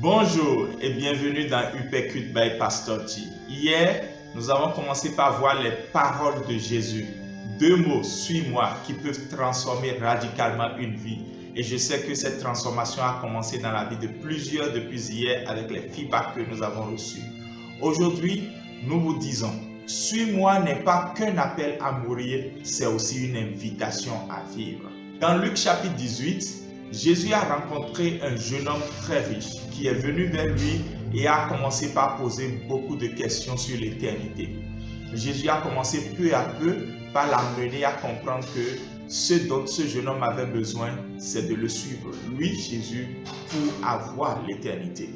Bonjour et bienvenue dans Upécut by Pastor G. Hier, nous avons commencé par voir les paroles de Jésus. 2 mots, suis-moi, qui peuvent transformer radicalement une vie. Et je sais que cette transformation a commencé dans la vie de plusieurs depuis hier avec les feedbacks que nous avons reçus. Aujourd'hui, nous vous disons, suis-moi n'est pas qu'un appel à mourir, c'est aussi une invitation à vivre. Dans Luc chapitre 18, Jésus a rencontré un jeune homme très riche qui est venu vers lui et a commencé par poser beaucoup de questions sur l'éternité. Jésus a commencé peu à peu par l'amener à comprendre que ce dont ce jeune homme avait besoin, c'est de le suivre, lui, Jésus, pour avoir l'éternité.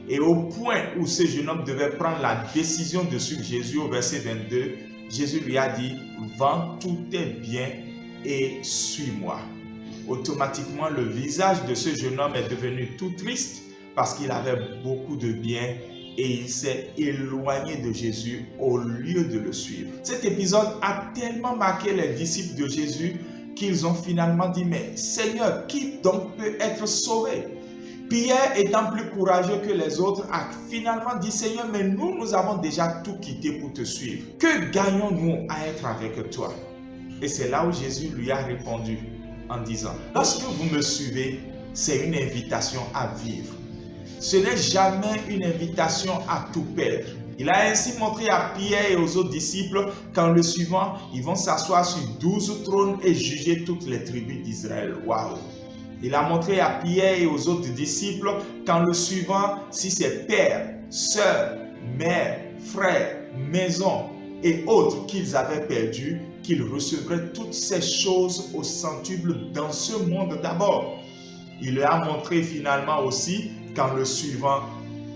Et au point où ce jeune homme devait prendre la décision de suivre Jésus, au verset 22, Jésus lui a dit « Vends tous tes biens et suis-moi ». Automatiquement, le visage de ce jeune homme est devenu tout triste parce qu'il avait beaucoup de biens et il s'est éloigné de Jésus au lieu de le suivre. Cet épisode a tellement marqué les disciples de Jésus qu'ils ont finalement dit « Mais Seigneur, qui donc peut être sauvé ?» Pierre, étant plus courageux que les autres, a finalement dit « Seigneur, mais nous avons déjà tout quitté pour te suivre. Que gagnons-nous à être avec toi ?» Et c'est là où Jésus lui a répondu en disant « Lorsque vous me suivez, c'est une invitation à vivre. Ce n'est jamais une invitation à tout perdre. » Il a ainsi montré à Pierre et aux autres disciples qu'en le suivant, ils vont s'asseoir sur 12 trônes et juger toutes les tribus d'Israël. Waouh! Il a montré à Pierre et aux autres disciples qu'en le suivant, si c'est père, sœur, mère, frère, maison et autres qu'ils avaient perdus, qu'ils recevraient toutes ces choses au centuple dans ce monde d'abord. Il leur a montré finalement aussi qu'en le suivant,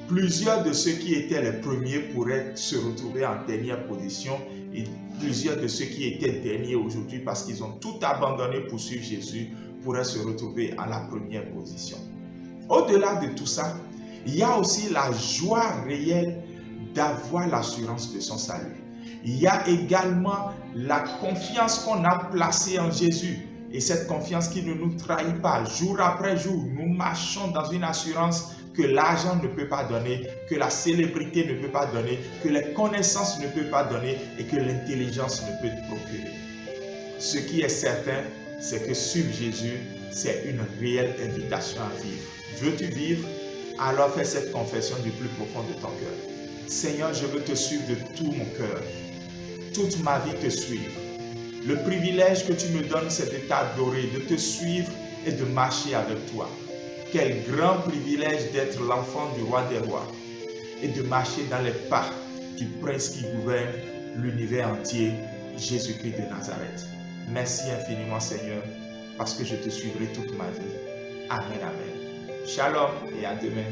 plusieurs de ceux qui étaient les premiers pourraient se retrouver en dernière position et plusieurs de ceux qui étaient derniers aujourd'hui parce qu'ils ont tout abandonné pour suivre Jésus pourraient se retrouver à la première position. Au-delà de tout ça, il y a aussi la joie réelle d'avoir l'assurance de son salut. Il y a également la confiance qu'on a placée en Jésus. Et cette confiance qui ne nous trahit pas jour après jour. Nous marchons dans une assurance que l'argent ne peut pas donner, que la célébrité ne peut pas donner, que les connaissances ne peuvent pas donner et que l'intelligence ne peut procurer. Ce qui est certain, c'est que suivre Jésus, c'est une réelle invitation à vivre. Veux-tu vivre? Alors fais cette confession du plus profond de ton cœur. Seigneur, je veux te suivre de tout mon cœur. Toute ma vie te suivre. Le privilège que tu me donnes, c'est de t'adorer, de te suivre et de marcher avec toi. Quel grand privilège d'être l'enfant du roi des rois et de marcher dans les pas du prince qui gouverne l'univers entier, Jésus-Christ de Nazareth. Merci infiniment Seigneur, parce que je te suivrai toute ma vie. Amen, amen. Shalom et à demain.